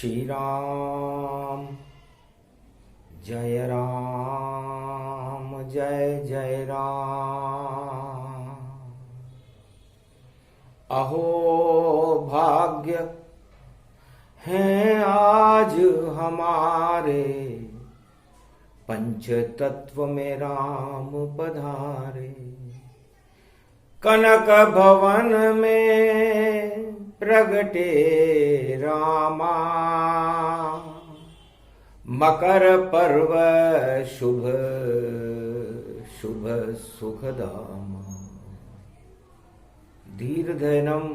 श्री राम जय जय राम। अहो भाग्य हैं आज हमारे, पंच तत्व में राम पधारे। कनक भवन में प्रगटे रामा, मकर पर्व शुभ शुभ सुखदामा। धीर्धैनम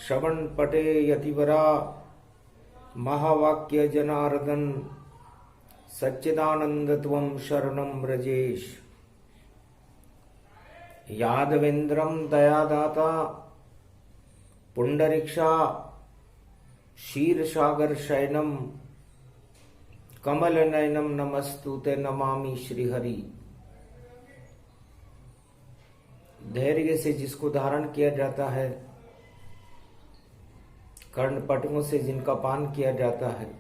श्रवण पटे यतिवरा, महावाक्य जनार्दन सच्चिदानंद त्वं शरणं व्रजेश। यादवेन्द्रं दयादाता पुंडरीक्षा, क्षीरसागर शयनम कमल नयनम नमस्तुते नमामि श्रीहरि। धैर्य से जिसको धारण किया जाता है, कर्णपटुओं से जिनका पान किया जाता है,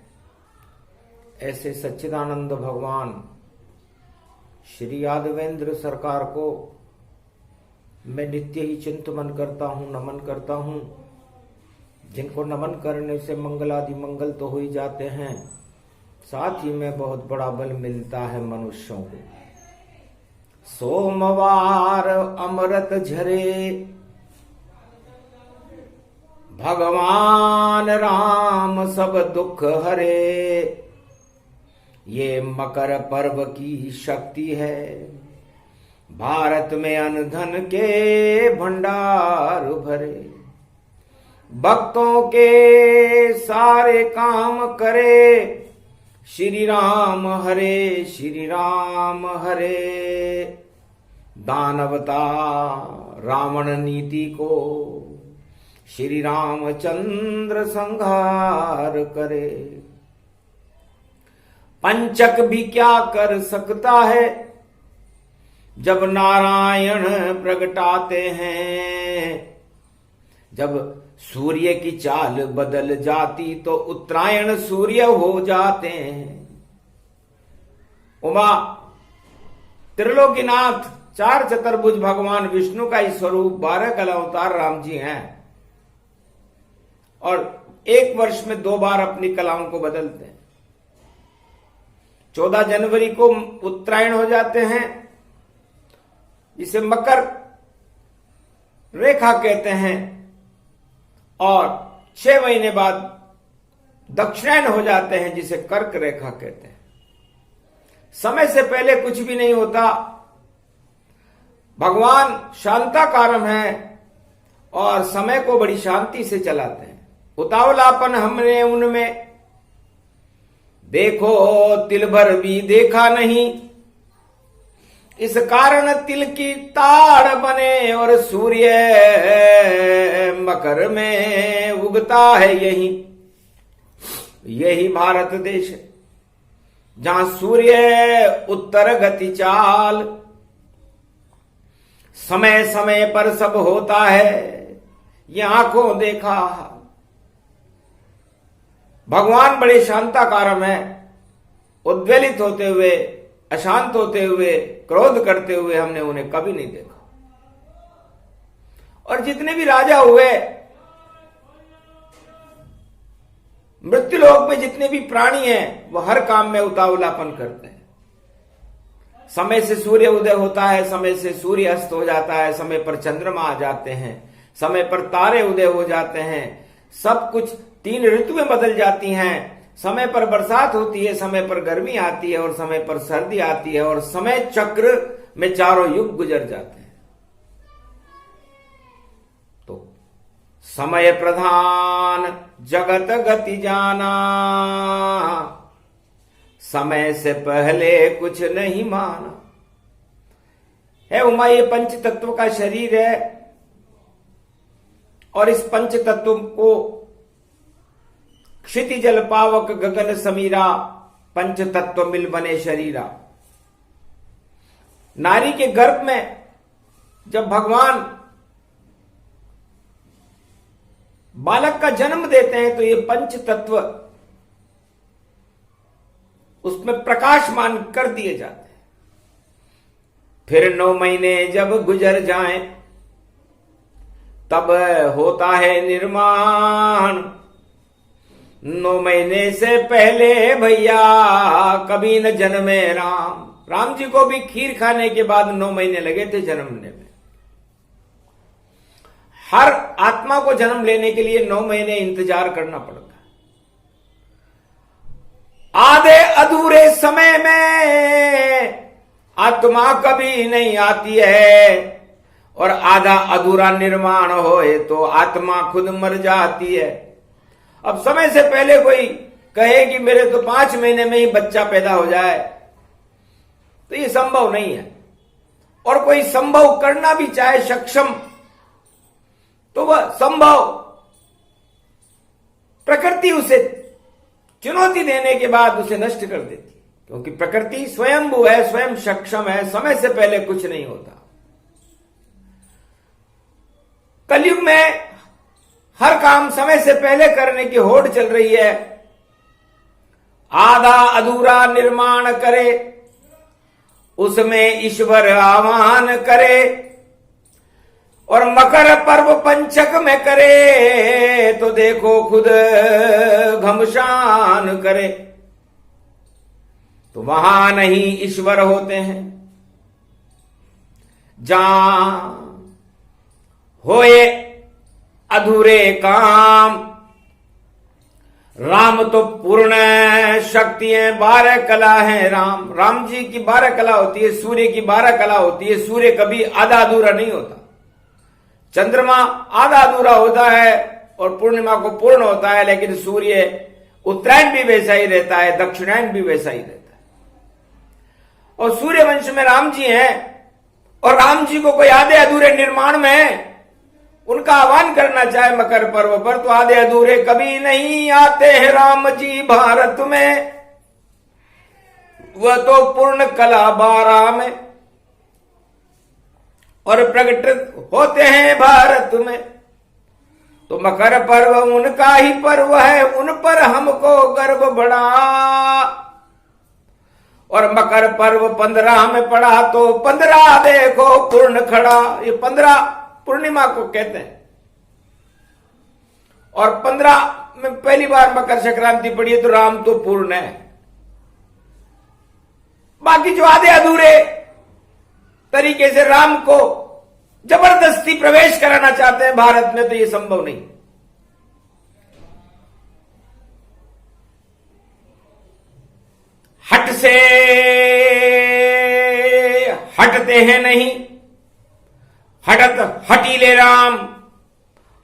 ऐसे सच्चिदानंद भगवान श्री यादवेंद्र सरकार को मैं नित्य ही चिंतन करता हूँ, नमन करता हूँ। जिनको नमन करने से मंगलादि मंगल तो हो ही जाते हैं, साथ ही में बहुत बड़ा बल मिलता है मनुष्यों को। सोमवार अमृत झरे, भगवान राम सब दुख हरे। ये मकर पर्व की शक्ति है, भारत में अन्न धन के भंडार भरे। भक्तों के सारे काम करे, श्री राम हरे श्री राम हरे। दानवता रावण नीति को श्री रामचंद्र संहार करे। पंचक भी क्या कर सकता है, जब नारायण प्रगटाते हैं। जब सूर्य की चाल बदल जाती तो उत्तरायण सूर्य हो जाते हैं। उमा त्रिलोकीनाथ चार चतुर्भुज भगवान विष्णु का ही स्वरूप 12 कला अवतार राम जी हैं, और एक वर्ष में 2 बार अपनी कलाओं को बदलते हैं। 14 जनवरी को उत्तरायण हो जाते हैं, जिसे मकर रेखा कहते हैं, और 6 महीने बाद दक्षिणायन हो जाते हैं, जिसे कर्क रेखा कहते हैं। समय से पहले कुछ भी नहीं होता। भगवान शांताकारम है और समय को बड़ी शांति से चलाते हैं। उतावलापन हमने उनमें देखो तिल भर भी देखा नहीं, इस कारण तिल की ताड़ बने। और सूर्य मकर में उगता है, यही भारत देश है, जहां सूर्य उत्तर गति चाल। समय समय पर सब होता है, ये आंखों देखा। भगवान बड़े शांताकारम है। उद्वेलित होते हुए, अशांत होते हुए, क्रोध करते हुए हमने उन्हें कभी नहीं देखा। और जितने भी राजा हुए, मृत्युलोक में जितने भी प्राणी हैं, वो हर काम में उतावलापन करते हैं। समय से सूर्य उदय होता है, समय से सूर्य अस्त हो जाता है, समय पर चंद्रमा आ जाते हैं, समय पर तारे उदय हो जाते हैं। सब कुछ 3 ऋतुएं बदल जाती हैं। समय पर बरसात होती है, समय पर गर्मी आती है, और समय पर सर्दी आती है, और समय चक्र में चारों युग गुजर जाते हैं। तो समय प्रधान जगत गति जाना, समय से पहले कुछ नहीं माना। है उमा, ये पंच तत्व का शरीर है, और इस पंच तत्व को क्षिति जल पावक गगन समीरा, पंच तत्व मिल बने शरीरा। नारी के गर्भ में जब भगवान बालक का जन्म देते हैं तो ये पंच तत्व उसमें प्रकाशमान कर दिए जाते हैं। फिर 9 महीने जब गुजर जाएं तब होता है निर्माण। 9 महीने से पहले भैया कभी न जन्मे राम। राम जी को भी खीर खाने के बाद 9 महीने लगे थे जन्मने में। हर आत्मा को जन्म लेने के लिए 9 महीने इंतजार करना पड़ता है। आधे अधूरे समय में आत्मा कभी नहीं आती है, और आधा अधूरा निर्माण होए तो आत्मा खुद मर जाती है। अब समय से पहले कोई कहे कि मेरे तो 5 महीने में ही बच्चा पैदा हो जाए, तो ये संभव नहीं है। और कोई संभव करना भी चाहे सक्षम, तो वह संभव प्रकृति उसे चुनौती देने के बाद उसे नष्ट कर देती है, क्योंकि प्रकृति स्वयंभू है, स्वयं सक्षम है, समय से पहले कुछ नहीं होता। कलयुग में हर काम समय से पहले करने की होड़ चल रही है। आधा अधूरा निर्माण करे, उसमें ईश्वर आह्वान करे, और मकर पर्व पंचक में करे तो देखो खुद घमसान करे। तो वहां नहीं ईश्वर होते हैं। जहां होए अधूरे काम, राम तो पूर्ण शक्ति है, 12 कला है राम। राम जी की 12 कला होती है, सूर्य की 12 कला होती है। सूर्य कभी आधा अधूरा नहीं होता। चंद्रमा आधा अधूरा होता है और पूर्णिमा को पूर्ण होता है, लेकिन सूर्य उत्तरायण भी वैसा ही रहता है, दक्षिणायन भी वैसा ही रहता है। और सूर्य वंश में राम जी हैं, और राम जी को कोई आधे अधूरे निर्माण में उनका आह्वान करना चाहे मकर पर्व पर, तो आधे अधूरे कभी नहीं आते हैं राम जी भारत में। वह तो पूर्ण कला 12 में और प्रकट होते हैं भारत में। तो मकर पर्व उनका ही पर्व है, उन पर हमको गर्व बड़ा। और मकर पर्व 15 में पड़ा तो 15 देखो पूर्ण खड़ा। ये 15 पूर्णिमा को कहते हैं, और 15 में पहली बार मकर संक्रांति पड़ी है, तो राम तो पूर्ण है। बाकी जो आधे अधूरे तरीके से राम को जबरदस्ती प्रवेश कराना चाहते हैं भारत में, तो ये संभव नहीं। हट से हटते हैं नहीं, हटत हटीले राम।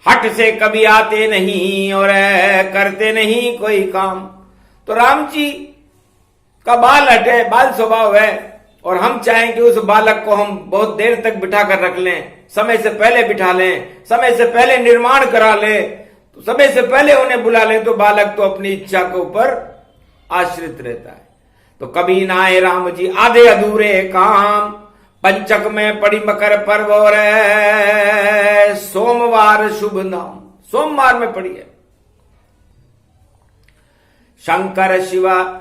हट से कभी आते नहीं और करते नहीं कोई काम। तो राम जी का बाल हटे, बाल स्वभाव है, और हम चाहें कि उस बालक को हम बहुत देर तक बिठा कर रख लें, समय से पहले बिठा लें, समय से पहले निर्माण करा लें, तो समय से पहले उन्हें बुला लें, तो बालक तो अपनी इच्छा के ऊपर आश्रित रहता है। तो कभी ना आए राम जी आधे अधूरे काम। पंचक में पड़ी मकर पर्व और सोमवार शुभ नाम, सोमवार में पड़ी है। शंकर शिवा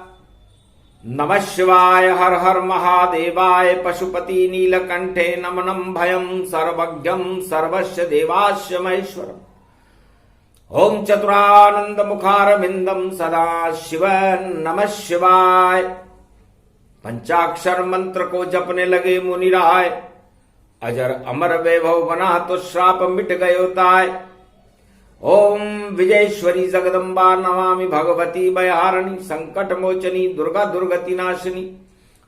नमः शिवाय, हर हर महादेवाय, पशुपति नीलकंठे नमनम भयम, सर्वज्ञम सर्वस्य देवास्य महेश्वरम। ओम चतुरानंद मुखारविंदम सदा शिव नमः शिवाय। पंचाक्षर मंत्र को जपने लगे मुनिराय, अजर अमर वैभव बना तो श्राप मिट गयो ताय। ओम विजयेश्वरी जगदम्बा नमामि भगवती भयहारिणी, संकट मोचनी दुर्गा दुर्गति नाशिनी,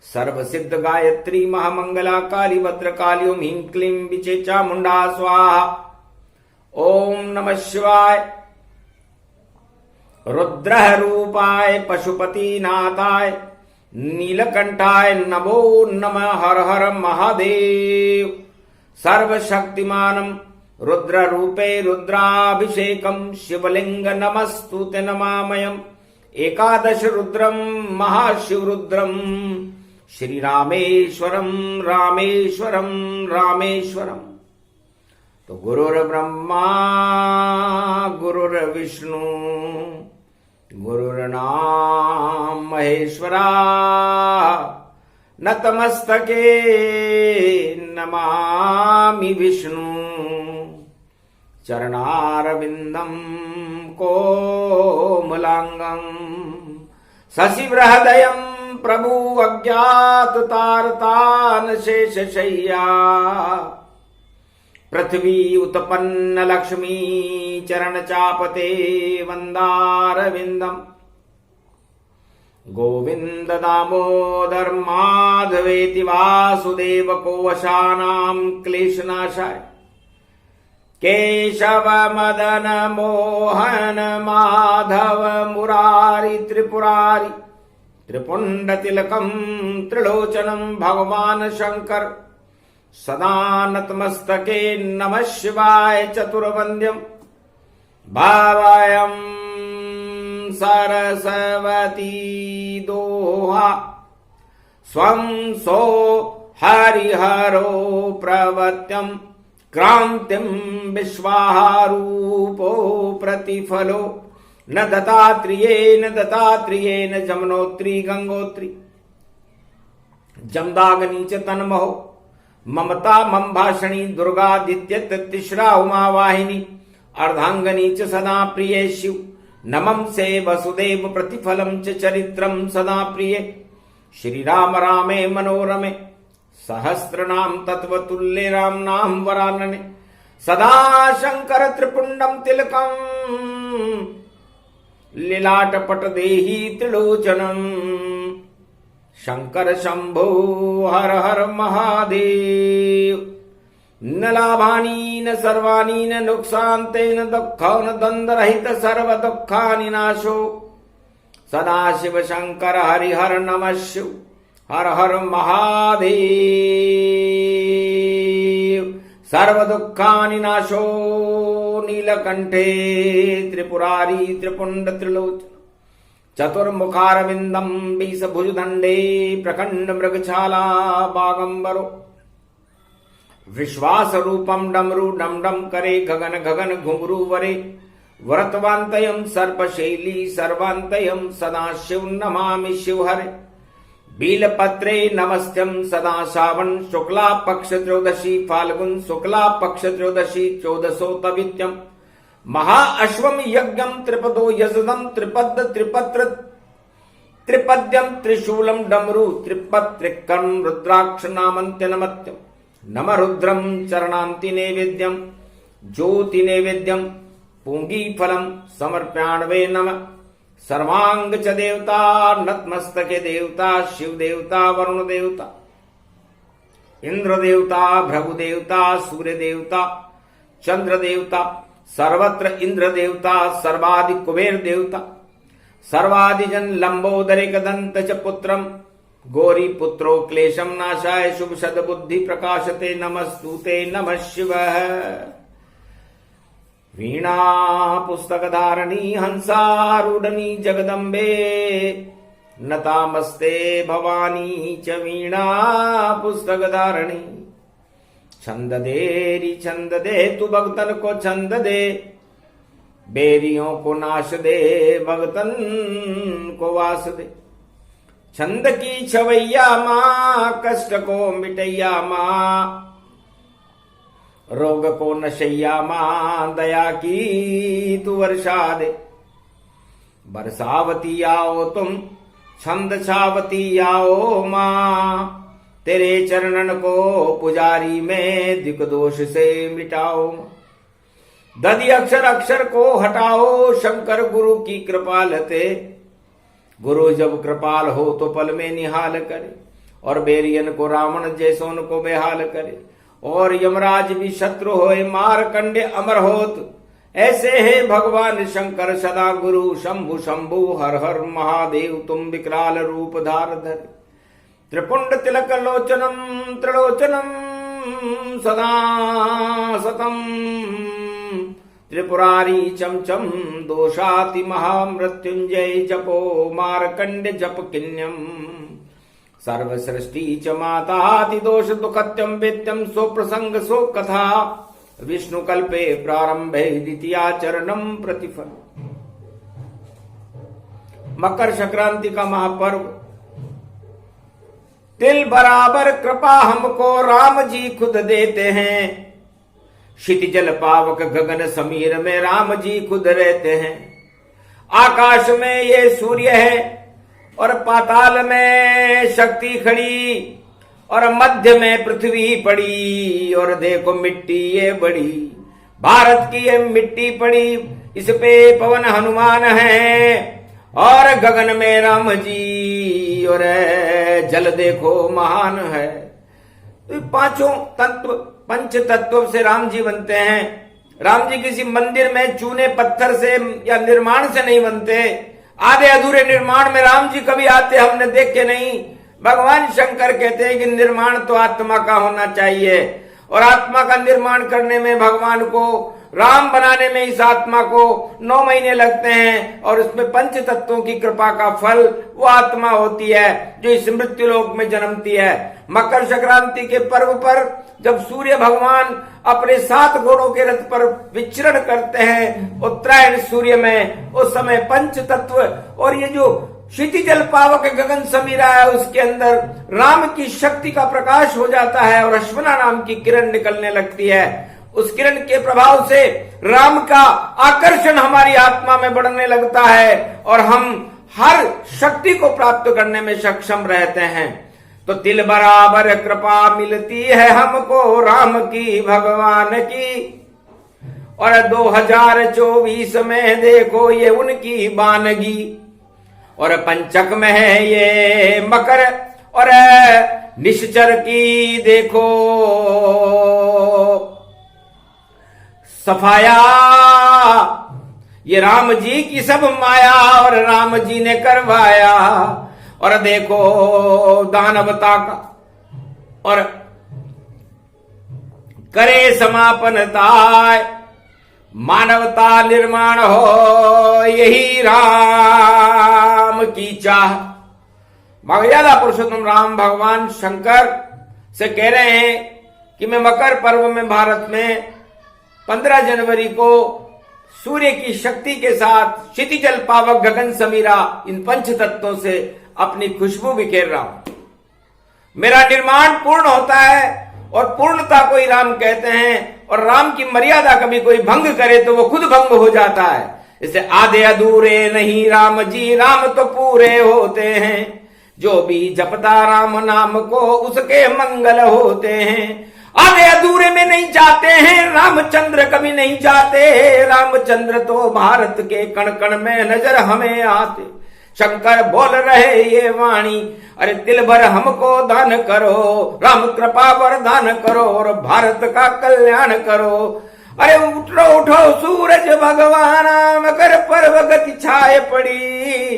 सर्व सिद्ध गायत्री महामंगला काली भद्रकाली। ओम ह्रीं क्लीं विचे चामुंडा स्वाहा। ओम नमः शिवाय। रुद्र रूपाय पशुपति नाथाय नीलकंठाय नमो नमः। हर हर महादेव। सर्वशक्तिमानम रुद्र रूपे रुद्राभिषेकम, शिवलिंग नमस्तुते नमामयम्। एकादश रुद्रम महाशिवरुद्रम, श्री रामेश्वरम रामेश्वरम रामेश्वरम। तो गुरुर्ब्रह्मा गुरुर्विष्णु गुरुर्नाम महेश्वरा नतमस्तके नमामि विष्णु चरणारविंदम कोमलांगं शशिवृहदयं प्रभु अज्ञात तारतान शेषशय्या पृथ्वी उत्पन्न लक्ष्मी चरण चापते वंदारविंदम गोविंद दामोदर माधवेति वासुदेव को वशानां क्लेशनाशाय केशव मदन मोहन माधव मुरारी त्रिपुरारी त्रिपुंड तिलकम त्रिलोचनम भगवान शंकर सदा नतमस्तके नमः शिवाय चतुर्वंद्यम भावायं सरस्वती दोहा स्वं सो हरिहरो प्रवत्यं क्रांतिं विश्वारूपो प्रतिफलो न दत्तात्रेयेन जमनोत्री गंगोत्री जमदाग्नि च तन्महो ममता मम भाषणी दुर्गादित्य तिश्रा उमा वाहिनी अर्धांगनी च सदा प्रिये शिव नमं से वसुदेव प्रतिफलं च चरित्रं सदा प्रिये श्री राम रामे मनोरमे सहस्रनाम तत्वतुल्ये राम नाम वरानने सदा शंकर त्रिपुंडम तिलकम लीलाटपट देहि त्रिलोचनम शंकर शंभो हर हर महादेव न लाभानी न सर्वाणी न नुकसान्ते न दुःख न द्वन्द्वरहित सर्व दुःखानि नाशो सदा शिव शंकर हरिहर नमः शिव हर हर महादेव सर्व दुःखानि नाशो नीलकंठे त्रिपुरारी त्रिपुंड त्रिलोचन चतुर्मुखारविंदम बीसभुजदंडे प्रखंड मृगछाला बागंबरो विश्वास रूपम डमरू डम डम करे गगन गगन घुंघरू वरे व्रतवान्तयं सर्पशैली सर्वान्तयं सदा शिव नमामि शिवहरे बीलपत्रे नमस्त्यं सदा श्रावण शुक्ला पक्ष त्रयोदशी फाल्गुन शुक्ला पक्ष त्रयोदशी चौदशोतवित्यं महाअश्वम यज्ञं त्रिपदो यजदं त्रिपद त्रिपत्र त्रिपद्यं त्रिशूलं डमरू त्रिपद त्रिकर्म रुद्राक्ष नामन्त्य नमत्यं नम रुद्रं चरणान्ति नैवेद्यं ज्योति नैवेद्यं पूंगी फलं समर्पयाण्वे नमः सर्वांग च देवता नतमस्तके देवता शिव देवता वरुण देवता इंद्र देवता भृगु देवता सूर्य देवता चंद्र देवता सर्वत्र इंद्र देवता सर्वादि कुबेर देवता सर्वादिजन लंबोदरिक दंत च पुत्रम गौरी पुत्रो क्लेशम नाशाय शुभ सद बुद्धि प्रकाशते नमस्तुते नमः शिवः वीणा पुस्तक धारणी हंसारूढ़नी जगदम्बे नतामस्ते भवानी च वीणा पुस्तक धारणी छंद देरी छंद दे तू भगतन को छंद दे बेरियों को नाश दे भगतन को वास दे छंद की छवैया माँ कष्ट को मिटैया माँ रोग को नशैया माँ दया की तू वर्षा दे बरसावती आओ तुम छंद छावती आओ माँ तेरे चरणन को पुजारी में दिक दोष से मिटाओ दधि अक्षर अक्षर को हटाओ शंकर गुरु की कृपालते गुरु जब कृपाल हो तो पल में निहाल करे और बेरियन को रावण जैसोन को बेहाल करे और यमराज भी शत्रु होए मारकंडे अमर होत ऐसे है भगवान शंकर सदा गुरु शंभु शंभु हर हर महादेव तुम विकराल रूप धार धर त्रिपुंड तिलक लोचनम त्रिलोचनम सदा सतम त्रिपुरारी चमचम दोषाति महामृत्युंजय जपो मारकंड जप किन्यम सर्व सृष्टि च माताति दोष दुखत्यम वेत्यम सो प्रसंग सो कथा विष्णु कल्पे प्रारंभे द्वितीया चरणम प्रतिफल। मकर संक्रांति का महापर्व, तिल बराबर कृपा हमको राम जी खुद देते हैं। क्षितिजल पावक गगन समीर में राम जी खुद रहते हैं। आकाश में ये सूर्य है और पाताल में शक्ति खड़ी, और मध्य में पृथ्वी पड़ी, और देखो मिट्टी ये बड़ी, भारत की ये मिट्टी पड़ी, इस पे पवन हनुमान है, और गगन में राम जी, और जल देखो महान है। तो पांचों तत्व, पंच तत्व से राम जी बनते हैं। राम जी किसी मंदिर में चूने पत्थर से या निर्माण से नहीं बनते। आधे अधूरे निर्माण में राम जी कभी आते हमने देखे नहीं। भगवान शंकर कहते हैं कि निर्माण तो आत्मा का होना चाहिए, और आत्मा का निर्माण करने में भगवान को, राम बनाने में इस आत्मा को 9 महीने लगते हैं, और उसमें पंच तत्वों की कृपा का फल वो आत्मा होती है जो इस मृत्यु लोक में जन्मती है। मकर संक्रांति के पर्व पर जब सूर्य भगवान अपने 7 घोड़ों के रथ पर विचरण करते हैं उत्तरायण सूर्य में, उस समय पंच तत्व और ये जो क्षितिजल पावक गगन समीरा है उसके अंदर राम की शक्ति का प्रकाश हो जाता है, और अश्वना नाम की किरण निकलने लगती है। उस किरण के प्रभाव से राम का आकर्षण हमारी आत्मा में बढ़ने लगता है, और हम हर शक्ति को प्राप्त करने में सक्षम रहते हैं। तो तिल बराबर कृपा मिलती है हमको राम की, भगवान की, और 2024 में देखो ये उनकी बानगी, और पंचक में है ये मकर, और निश्चर की देखो सफाया, ये राम जी की सब माया, और राम जी ने करवाया। और देखो दानवता का, और करे समापनता, मानवता निर्माण हो, यही राम की चाह। मर्यादा पुरुषोत्तम राम भगवान शंकर से कह रहे हैं कि मैं मकर पर्व में भारत में 15 जनवरी को सूर्य की शक्ति के साथ क्षितिजल पावक गगन समीरा इन पंच तत्वों से अपनी खुशबू बिखेर रहा हूं। मेरा निर्माण पूर्ण होता है, और पूर्णता को ही राम कहते हैं, और राम की मर्यादा कभी कोई भंग करे तो वो खुद भंग हो जाता है। इसे आधे अधूरे नहीं राम जी, राम तो पूरे होते हैं। जो भी जपता राम नाम को उसके मंगल होते हैं। आधे अधूरे में नहीं जाते हैं, रामचंद्र कभी नहीं जाते। रामचंद्र तो भारत के कण कण में नजर हमें आते। शंकर बोल रहे ये वाणी, अरे दिल भर हमको दान करो, राम कृपा वरदान करो, और भारत का कल्याण करो। अरे उठो उठो सूरज भगवान, मकर पर्व गति छाए पड़ी।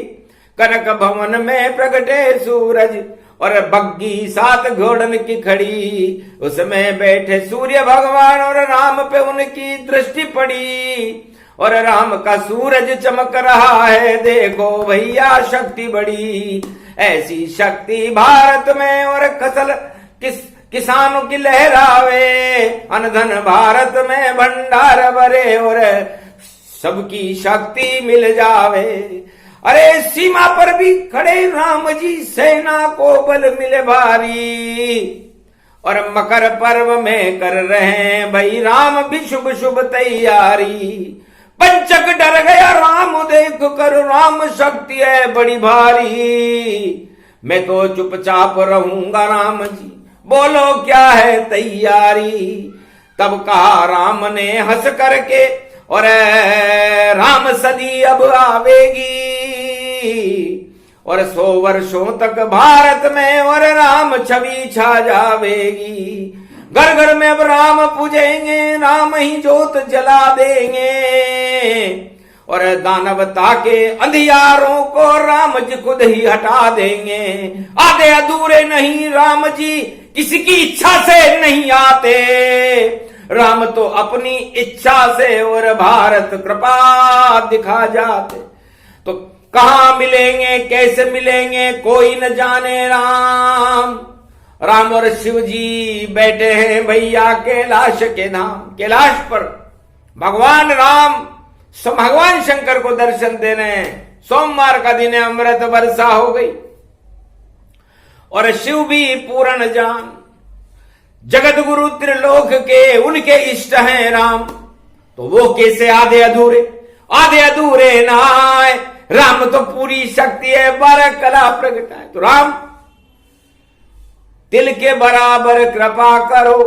कनक भवन में प्रगटे सूरज, और बग्गी 7 घोड़न की खड़ी। उसमें बैठे सूर्य भगवान, और राम पे उनकी दृष्टि पड़ी। और राम का सूरज चमक रहा है, देखो भैया शक्ति बड़ी। ऐसी शक्ति भारत में, और फसल किसानों की लहरावे। अनधन भारत में भंडार भरे, और सबकी शक्ति मिल जावे। अरे सीमा पर भी खड़े राम जी, सेना को बल मिले भारी। और मकर पर्व में कर रहे हैं भाई राम भी शुभ शुभ तैयारी। पंचक डर गया राम देख कर, राम शक्ति है बड़ी भारी। मैं तो चुपचाप रहूंगा राम जी, बोलो क्या है तैयारी। तब कहा राम ने हंस करके, और राम सदी अब आवेगी। और 100 वर्षों तक भारत में, और राम छवि छा जावेगी। घर घर में अब राम पूजेंगे, राम ही जोत जला देंगे। और दानवता के अंधियारों को राम जी खुद ही हटा देंगे। आधे अधूरे नहीं राम जी, किसी की इच्छा से नहीं आते। राम तो अपनी इच्छा से, और भारत कृपा दिखा जाते। तो कहाँ मिलेंगे, कैसे मिलेंगे, कोई न जाने राम। राम और शिव जी बैठे हैं भैया कैलाश के नाम। कैलाश पर भगवान राम भगवान शंकर को दर्शन देने हैं। सोमवार का दिन अमृत वर्षा हो गई और शिव भी पूर्ण जान, जगत गुरु त्रिलोक के उनके इष्ट हैं राम। तो वो कैसे आधे अधूरे नाय, राम तो पूरी शक्ति है, 12 कला प्रगटाए। तो राम तिल के बराबर कृपा करो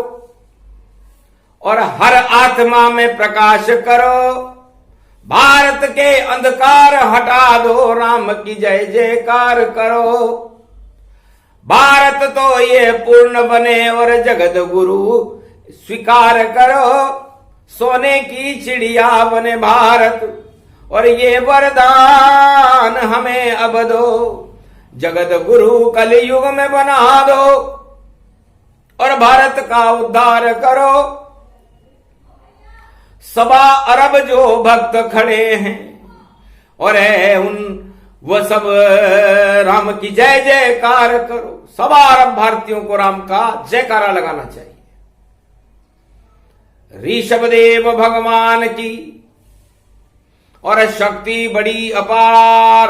और हर आत्मा में प्रकाश करो, भारत के अंधकार हटा दो, राम की जय जयकार करो। भारत तो ये पूर्ण बने और जगत गुरु स्वीकार करो, सोने की चिड़िया बने भारत और ये वरदान हमें अब दो, जगत गुरु कलयुग में बना दो और भारत का उद्धार करो। 1.25 अरब जो भक्त खड़े हैं और वो सब राम की जय जयकार करो। 1.25 अरब भारतीयों को राम का जयकारा लगाना चाहिए। ऋषभदेव भगवान की और शक्ति बड़ी अपार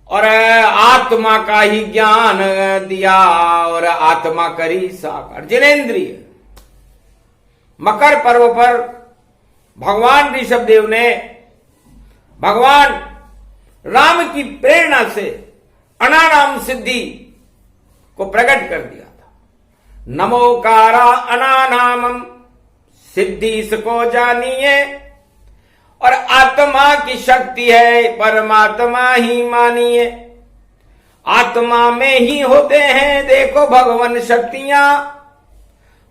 और आत्मा का ही ज्ञान दिया और आत्मा करी साकार। जिनेन्द्रिय मकर पर्व पर भगवान ऋषभदेव ने भगवान राम की प्रेरणा से अनानाम सिद्धि को प्रकट कर दिया था। नमोकारा अनानामम सिद्धि इसको जानिए और आत्मा की शक्ति है परमात्मा ही मानिए। आत्मा में ही होते हैं देखो भगवान शक्तियां,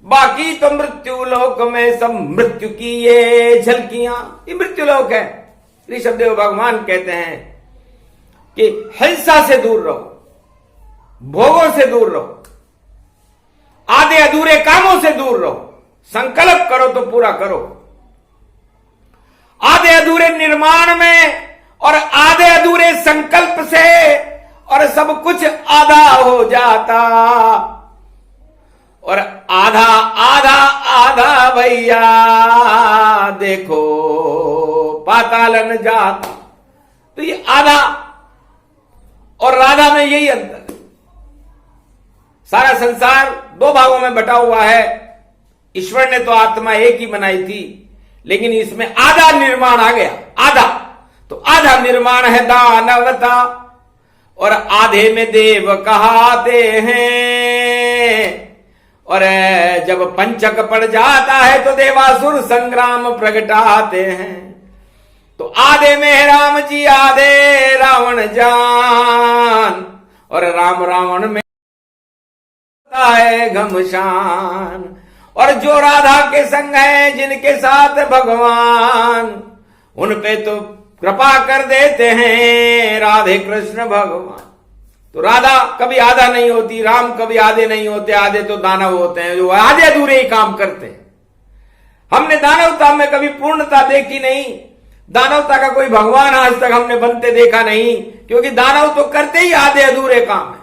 बाकी तो मृत्यु लोक में सब मृत्यु की ये झलकियां। ये मृत्यु लोक है। ऋषभदेव भगवान कहते हैं कि हिंसा से दूर रहो, भोगों से दूर रहो, आधे अधूरे कामों से दूर रहो, संकल्प करो तो पूरा करो। आधे अधूरे निर्माण में और आधे अधूरे संकल्प से और सब कुछ आधा हो जाता और आधा आधा आधा भैया देखो पातालन जाता। तो ये आधा और राधा में यही अंतर। सारा संसार 2 भागों में बटा हुआ है। ईश्वर ने तो आत्मा एक ही बनाई थी, लेकिन इसमें आधा निर्माण आ गया। आधा तो आधा निर्माण है दानवता और आधे में देव कहाते हैं। और जब पंचक पड़ जाता है तो देवासुर संग्राम प्रगटाते हैं। तो आधे में राम जी आधे रावण जान और राम रावण में है घमशान। और जो राधा के संग है जिनके साथ भगवान, उन पे तो कृपा कर देते हैं राधे कृष्ण भगवान। तो राधा कभी आधा नहीं होती, राम कभी आधे नहीं होते। आधे तो दानव होते हैं जो आधे अधूरे ही काम करते हैं। हमने दानवता में कभी पूर्णता देखी नहीं। दानवता का कोई भगवान आज तक हमने बनते देखा नहीं, क्योंकि दानव तो करते ही आधे अधूरे काम है।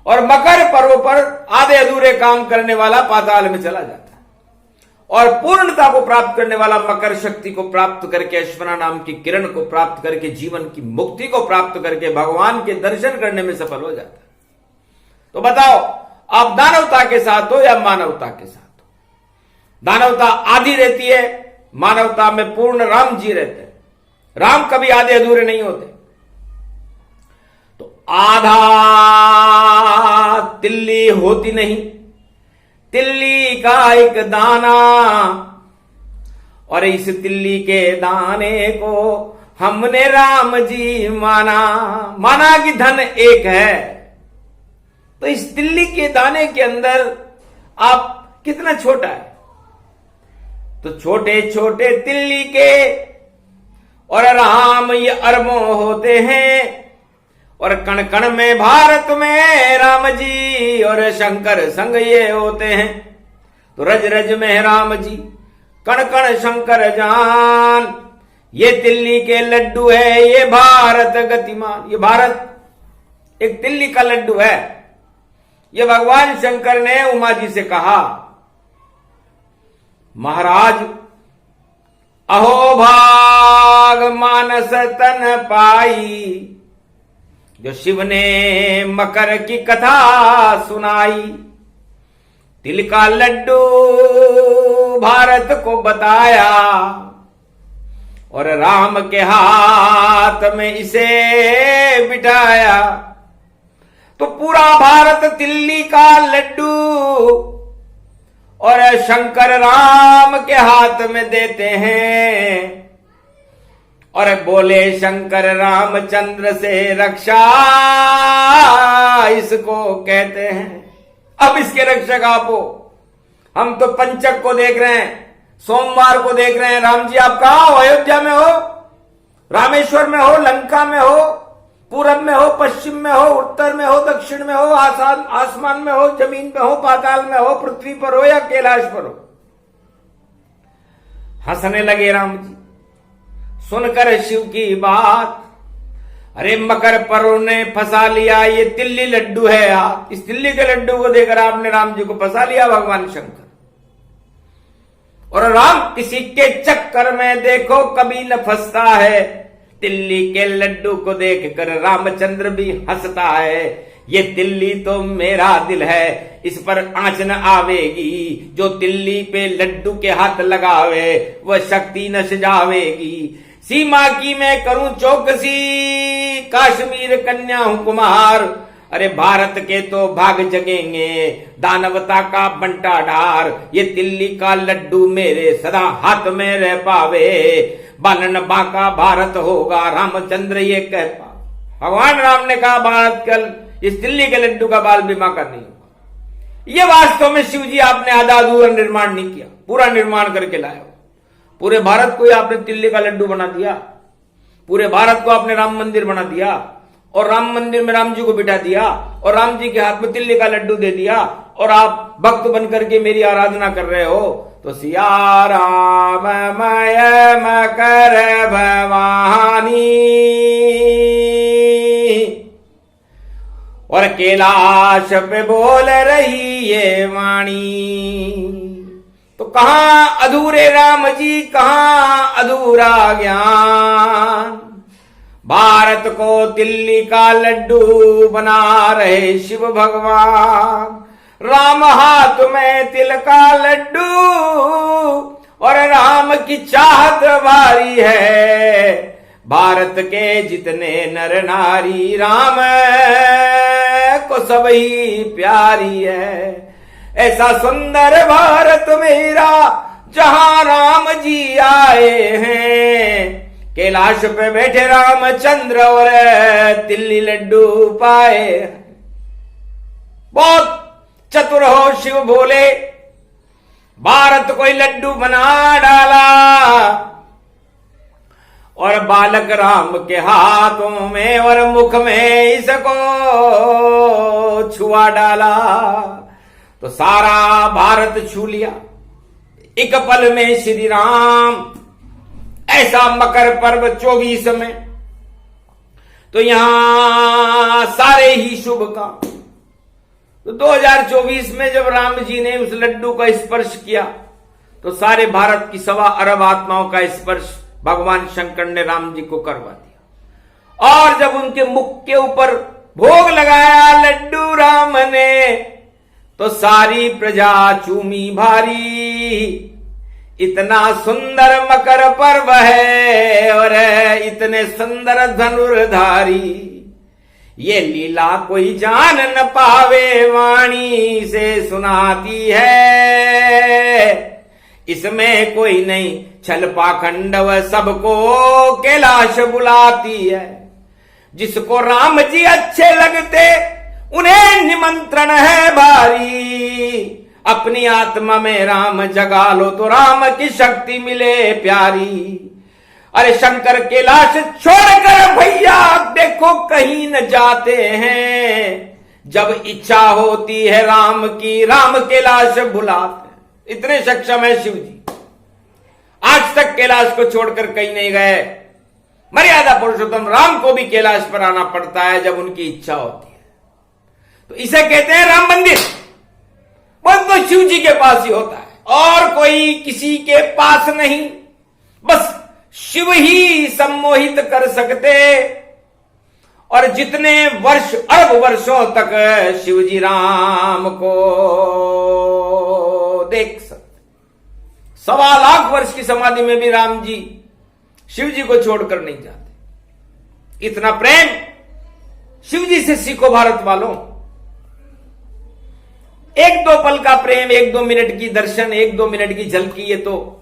और मकर पर्व पर आधे अधूरे काम करने वाला पाताल में चला जाता है और पूर्णता को प्राप्त करने वाला मकर शक्ति को प्राप्त करके, ऐश्वर्या नाम की किरण को प्राप्त करके, जीवन की मुक्ति को प्राप्त करके भगवान के दर्शन करने में सफल हो जाता है। तो बताओ आप दानवता के साथ हो या मानवता के साथ हो? दानवता आधी रहती है, मानवता में पूर्ण राम जी रहते हैं। राम कभी आधे अधूरे नहीं होते। तो आधा तिल्ली होती नहीं, तिल्ली का एक दाना और इस तिल्ली के दाने को हमने राम जी माना कि धन एक है। तो इस तिल्ली के दाने के अंदर आप कितना छोटा है, तो छोटे छोटे तिल्ली के और राम ये अरबों होते हैं। और कण कण में भारत में राम जी और शंकर संग ये होते हैं। तो रज रज में राम जी कण कण शंकर जान। ये तिल्ली के लड्डू है ये भारत गतिमान। ये भारत एक तिल्ली का लड्डू है ये भगवान शंकर ने उमा जी से कहा, महाराज अहो भाग मानस तन पाई, जो शिव ने मकर की कथा सुनाई। तिल का लड्डू भारत को बताया और राम के हाथ में इसे बिठाया। तो पूरा भारत तिल्ली का लड्डू और शंकर राम के हाथ में देते हैं और बोले शंकर रामचंद्र से रक्षा इसको कहते हैं। अब इसके रक्षक आप हो। हम तो पंचक को देख रहे हैं, सोमवार को देख रहे हैं। राम जी आप कहां हो? अयोध्या में हो, रामेश्वर में हो, लंका में हो, पूरब में हो, पश्चिम में हो, उत्तर में हो, दक्षिण में हो, आसमान में हो, जमीन में हो, पाताल में हो, पृथ्वी पर हो या कैलाश पर हो। हंसने लगे राम जी सुनकर शिव की बात। अरे मकर पर्व ने फंसा लिया, ये तिल्ली लड्डू है यार। इस तिल्ली के लड्डू को देकर आपने राम जी को फंसा लिया भगवान शंकर। और राम किसी के चक्कर में देखो कभी न फंसता है। तिल्ली के लड्डू को देखकर रामचंद्र भी हंसता है। ये तिल्ली तो मेरा दिल है, इस पर आंच न आवेगी। जो तिल्ली पे लड्डू के हाथ लगावे वह शक्ति न सजावेगी। सीमा की मैं करूं चौकसी, कश्मीर कन्या हूं कुमार। अरे भारत के तो भाग जगेंगे, दानवता का बंटा डार। ये तिल्ली का लड्डू मेरे सदा हाथ में रह पावे। बालन बांका भारत होगा, रामचंद्र ये कह पा। भगवान राम ने कहा भारत कल इस तिल्ली के लड्डू का बाल भी बांका नहीं होगा। ये वास्तव में शिव जी आपने आधा अधूरा निर्माण नहीं किया, पूरा निर्माण करके लाया। पूरे भारत को ही आपने तिल्ली का लड्डू बना दिया। पूरे भारत को आपने राम मंदिर बना दिया और राम मंदिर में राम जी को बिठा दिया और राम जी के हाथ में तिल्ली का लड्डू दे दिया और आप भक्त बन करके मेरी आराधना कर रहे हो। तो सिया राम मय मकर भवानी और कैलाश पे बोल रही ये वाणी। तो कहां अधूरे राम जी, कहां अधूरा ज्ञान। भारत को तिल्ली का लड्डू बना रहे शिव भगवान। राम हाथ में तिल का लड्डू और राम की चाहत भारी है। भारत के जितने नर नारी राम को सब ही प्यारी है। ऐसा सुंदर भारत मेरा जहां राम जी आए हैं। कैलाश पे बैठे रामचंद्र और तिल्ली लड्डू पाए। बहुत चतुर हो शिव भोले, भारत को लड्डू बना डाला और बालक राम के हाथों में और मुख में इसको छुआ डाला। तो सारा भारत छू लिया एक पल में श्री राम। ऐसा मकर पर्व 24 में तो यहां सारे ही शुभ काम। तो 2024 में जब राम जी ने उस लड्डू का स्पर्श किया तो सारे भारत की 1.25 अरब आत्माओं का स्पर्श भगवान शंकर ने राम जी को करवा दिया। और जब उनके मुख के ऊपर भोग लगाया लड्डू राम ने तो सारी प्रजा चूमी भारी। इतना सुंदर मकर पर्व है और इतने सुंदर धनुर्धारी। ये लीला कोई जान न पावे, वाणी से सुनाती है। इसमें कोई नहीं छल पाखंड, वह सबको कैलाश बुलाती है। जिसको राम जी अच्छे लगते उन्हें निमंत्रण है भारी। अपनी आत्मा में राम जगा लो तो राम की शक्ति मिले प्यारी। अरे शंकर कैलाश छोड़कर भैया देखो कहीं न जाते हैं। जब इच्छा होती है राम की, राम कैलाश बुलाते हैं। इतने सक्षम है शिव जी, आज तक कैलाश को छोड़कर कहीं नहीं गए। मर्यादा पुरुषोत्तम राम को भी कैलाश पर आना पड़ता है जब उनकी इच्छा होती है। तो इसे कहते हैं राम मंदिर। वो तो शिव जी के पास ही होता है और कोई किसी के पास नहीं। बस शिव ही सम्मोहित कर सकते और जितने वर्ष अरब वर्षों तक शिव जी राम को देख सकते। 1.25 लाख वर्ष की समाधि में भी राम जी शिव जी को छोड़कर नहीं जाते। इतना प्रेम शिव जी से सीखो भारत वालों। 1-2 पल का प्रेम, 1-2 मिनट की दर्शन, 1-2 मिनट की झलकी, ये तो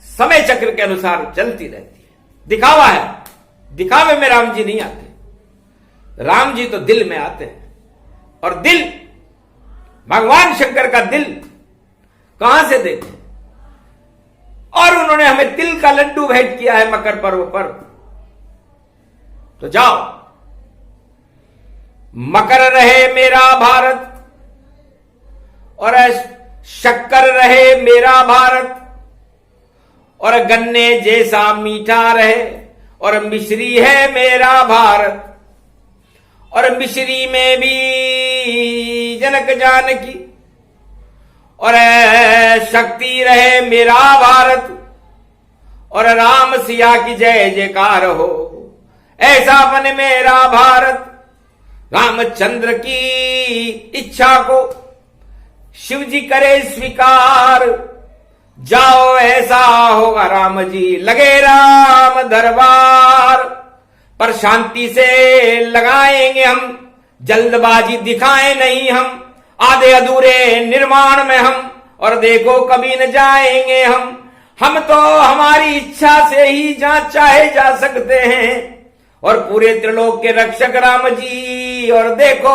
समय चक्र के अनुसार चलती रहती है। दिखावा है, दिखावे में राम जी नहीं आते। राम जी तो दिल में आते हैं। और दिल, भगवान शंकर का दिल कहां से देखें। और उन्होंने हमें तिल का लड्डू भेंट किया है मकर पर्व पर। तो जाओ, मकर रहे मेरा भारत और शक्कर रहे मेरा भारत और गन्ने जैसा मीठा रहे और मिश्री है मेरा भारत और मिश्री में भी जनक जानकी और शक्ति रहे मेरा भारत और राम सिया की जय जयकार हो। ऐसा बने मेरा भारत। रामचंद्र की इच्छा को शिव जी करे स्वीकार। जाओ ऐसा होगा राम जी लगे राम दरबार पर। शांति से लगाएंगे हम, जल्दबाजी दिखाएं नहीं हम। आधे अधूरे निर्माण में हम और देखो कभी न जाएंगे हम तो हमारी इच्छा से ही जहां चाहे जा सकते हैं। और पूरे त्रिलोक के रक्षक राम जी और देखो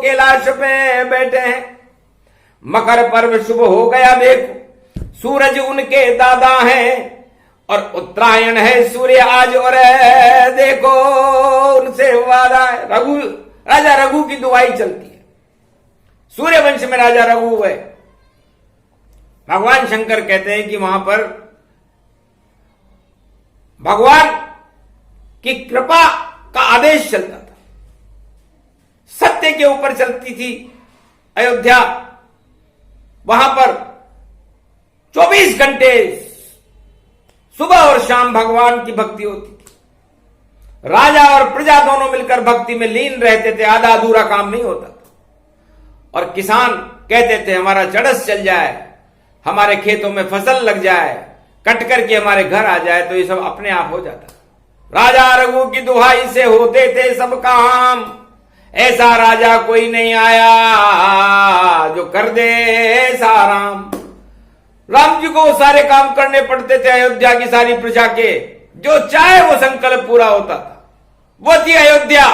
कैलाश पे बैठे हैं। मकर पर्व शुभ हो गया देखो, सूरज उनके दादा हैं और उत्तरायण है सूर्य आज और देखो उनसे वादा है। राजा रघु की दुआई चलती है। सूर्य वंश में राजा रघु है। भगवान शंकर कहते हैं कि वहां पर भगवान की कृपा का आदेश चलता था, सत्य के ऊपर चलती थी अयोध्या। वहां पर 24 घंटे सुबह और शाम भगवान की भक्ति होती थी। राजा और प्रजा दोनों मिलकर भक्ति में लीन रहते थे। आधा अधूरा काम नहीं होता था। और किसान कहते थे हमारा चड़स चल जाए, हमारे खेतों में फसल लग जाए, कट करके हमारे घर आ जाए, तो ये सब अपने आप हो जाता। राजा रघु की दुहाई से होते थे सब काम। ऐसा राजा कोई नहीं आया जो कर दे ऐसा राम। राम जी को सारे काम करने पड़ते थे अयोध्या की सारी प्रजा के। जो चाहे वो संकल्प पूरा होता था। वो थी अयोध्या।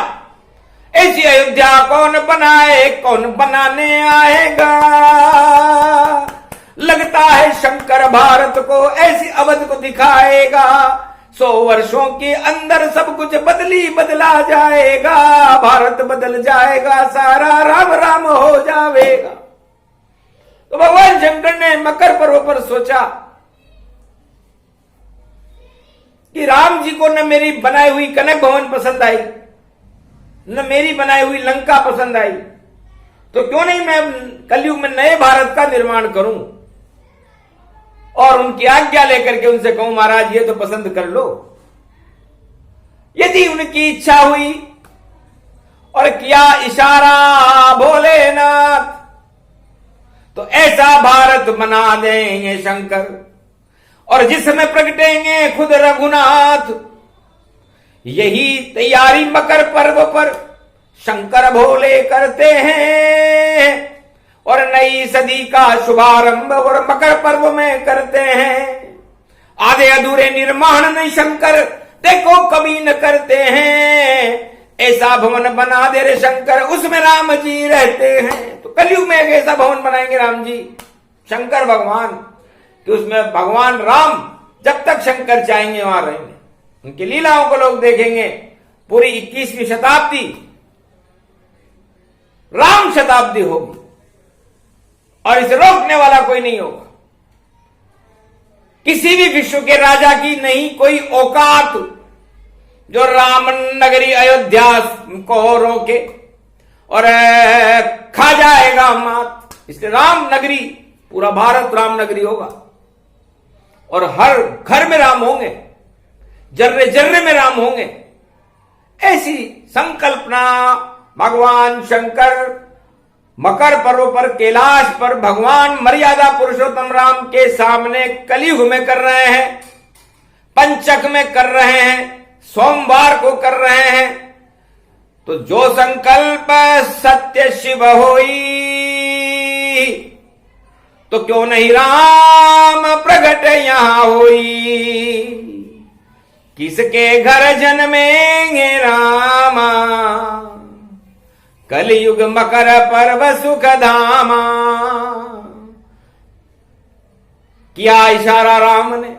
ऐसी अयोध्या कौन बनाए, कौन बनाने आएगा। लगता है शंकर भारत को ऐसी अवध को दिखाएगा। 100 वर्षों के अंदर सब कुछ बदला जाएगा। भारत बदल जाएगा सारा, राम राम हो जाएगा। तो भगवान शंकर ने मकर पर्व पर सोचा कि राम जी को न मेरी बनाई हुई कनक भवन पसंद आई, न मेरी बनाई हुई लंका पसंद आई, तो क्यों नहीं मैं कलयुग में नए भारत का निर्माण करूं और उनकी आज्ञा लेकर के उनसे कहूं महाराज ये तो पसंद कर लो। यदि उनकी इच्छा हुई और किया इशारा भोलेनाथ, तो ऐसा भारत बना देंगे शंकर और जिसमें प्रगटेंगे खुद रघुनाथ। यही तैयारी मकर पर्व पर शंकर भोले करते हैं और नई सदी का शुभारंभ और मकर पर्व में करते हैं। आधे अधूरे निर्माण नहीं शंकर देखो कभी न करते हैं। ऐसा भवन बना दे रे शंकर, उसमें राम जी रहते हैं। तो कलयुग में एक ऐसा भवन बनाएंगे राम जी शंकर भगवान कि उसमें भगवान राम जब तक शंकर चाहेंगे वहां रहेंगे। उनकी लीलाओं को लोग देखेंगे। पूरी 21वीं शताब्दी राम शताब्दी होगी और इसे रोकने वाला कोई नहीं होगा। किसी भी विश्व के राजा की नहीं कोई औकात जो राम नगरी अयोध्या को रोके और खा जाएगा मात। इसलिए राम नगरी, पूरा भारत राम नगरी होगा और हर घर में राम होंगे, जर्रे जर्रे में राम होंगे। ऐसी संकल्पना भगवान शंकर मकर पर्व पर कैलाश पर भगवान मर्यादा पुरुषोत्तम राम के सामने कलयुग में कर रहे हैं, पंचक में कर रहे हैं, सोमवार को कर रहे हैं। तो जो संकल्प सत्य शिव होई, तो क्यों नहीं राम प्रगट यहां होई। किसके घर जन्मेंगे रामा, कलयुग मकर पर्व सुख धामा। किया इशारा राम ने,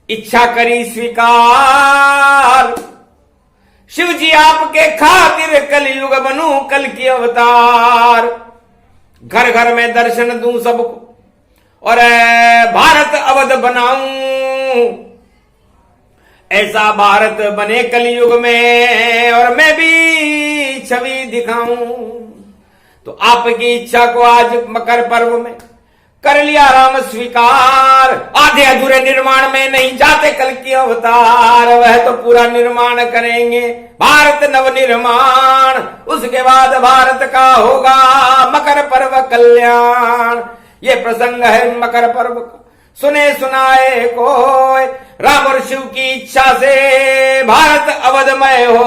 इच्छा करी स्वीकार। शिव जी आपके खातिर कलयुग बनूं कल की अवतार। घर घर में दर्शन दूं सबको और भारत अवध बनाऊं। ऐसा भारत बने कलयुग में और मैं भी छवि दिखाऊं। तो आपकी इच्छा को आज मकर पर्व में कर लिया राम स्वीकार। आधे अधूरे निर्माण में नहीं जाते कल की अवतार, वह तो पूरा निर्माण करेंगे भारत नव निर्माण। उसके बाद भारत का होगा मकर पर्व कल्याण। ये प्रसंग है मकर पर्व का, सुने सुनाए कोई। राम और शिव की इच्छा से भारत अवधमय हो,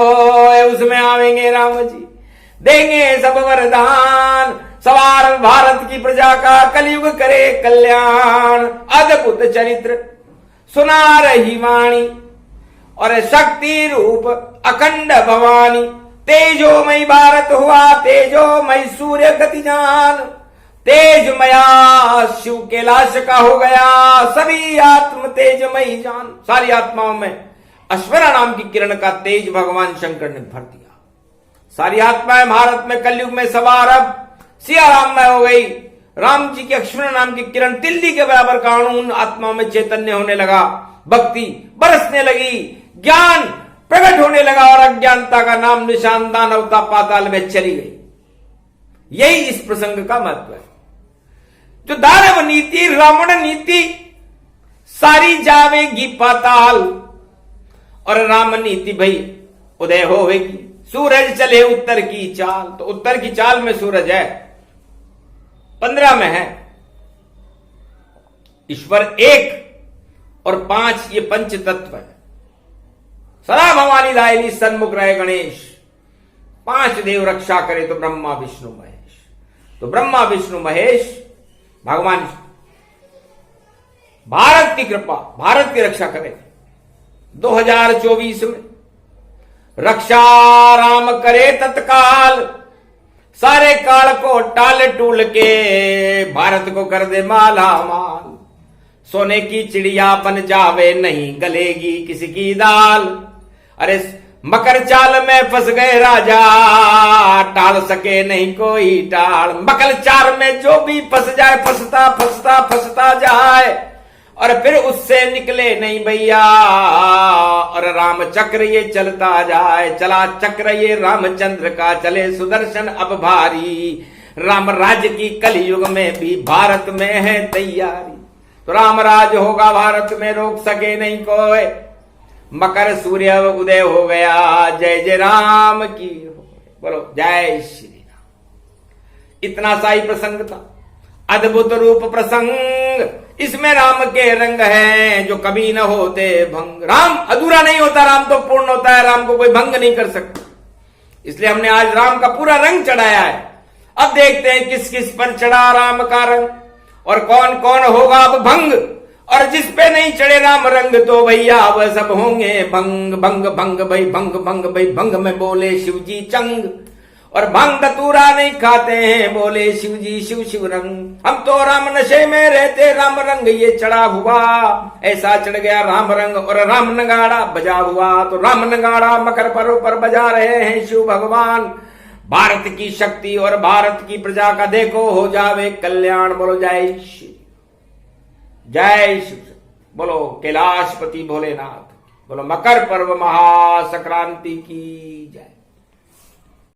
उसमें आवेंगे राम जी, देंगे सब वरदान। सवार भारत की प्रजा का कलयुग करे कल्याण। अद्भुत चरित्र सुना रही वाणी और शक्ति रूप अखंड भवानी। तेजोमय भारत हुआ तेजोमय सूर्य गति जान। तेजमया शिव कैलाश का हो गया सभी आत्म तेजमयी जान। सारी आत्माओं में अश्वरा नाम की किरण का तेज भगवान शंकर ने भर दिया। सारी आत्माएं भारत में कलयुग में सवार अब सिया राम में हो गई। राम जी की अश्वरा नाम की किरण तिल्ली के बराबर कानून आत्माओं में चैतन्य होने लगा, भक्ति बरसने लगी, ज्ञान प्रकट होने लगा और अज्ञानता का नाम निशान दानवता पाताल में चली गई। यही इस प्रसंग का महत्व है। जो दानव नीति रावण नीति सारी जावेगी पाताल और राम नीति भाई उदय होवेगी। सूरज चले उत्तर की चाल, तो उत्तर की चाल में सूरज है, 15 में है। ईश्वर 1 और 5 ये पंच तत्व है। सदा भवानी दायनी सन्मुख रहे गणेश। 5 देव रक्षा करे तो ब्रह्मा विष्णु महेश। तो ब्रह्मा विष्णु महेश भगवान भारत की कृपा, भारत की रक्षा करे। 2024 में रक्षा राम करे तत्काल। सारे काल को टाल टूल के भारत को कर दे माला माल। सोने की चिड़िया बन जावे नहीं गलेगी किसी की दाल। अरे मकर चाल में फंस गए राजा, टाल सके नहीं कोई टाल। मकर चाल में जो भी फंस जाए फंसता फंसता फंसता जाए और फिर उससे निकले नहीं भैया। और राम चक्र ये चलता जाए, चला चक्र ये रामचंद्र का चले सुदर्शन अब भारी। राम राज्य की कलयुग में भी भारत में है तैयारी। तो राम राज होगा भारत में, रोक सके नहीं कोई। मकर सूर्य उदय हो गया, जय जय राम की हो। बोलो जय श्री राम। इतना सा ही प्रसंग था, अद्भुत रूप प्रसंग। इसमें राम के रंग हैं जो कभी न होते भंग। राम अधूरा नहीं होता, राम तो पूर्ण होता है। राम को कोई भंग नहीं कर सकता। इसलिए हमने आज राम का पूरा रंग चढ़ाया है। अब देखते हैं किस किस पर चढ़ा राम का रंग और कौन कौन होगा अब भंग। और जिस पे नहीं चढ़े राम रंग तो भैया वह सब होंगे भंग। भंग भंग भाई भंग भंग भाई भंग में बोले शिव जी चंग। और भंग धतूरा नहीं खाते हैं बोले शिव जी शिव शिव रंग। हम तो राम नशे में रहते, राम रंग ये चढ़ा हुआ। ऐसा चढ़ गया राम रंग और राम नगाड़ा बजा हुआ। तो राम नगाड़ा मकर पर्व पर बजा रहे हैं शिव भगवान। भारत की शक्ति और भारत की प्रजा का देखो हो जावे कल्याण। बोलो जय श्री, जय शिव। बोलो कैलाशपति भोलेनाथ। बोलो मकर पर्व महासंक्रांति की जय।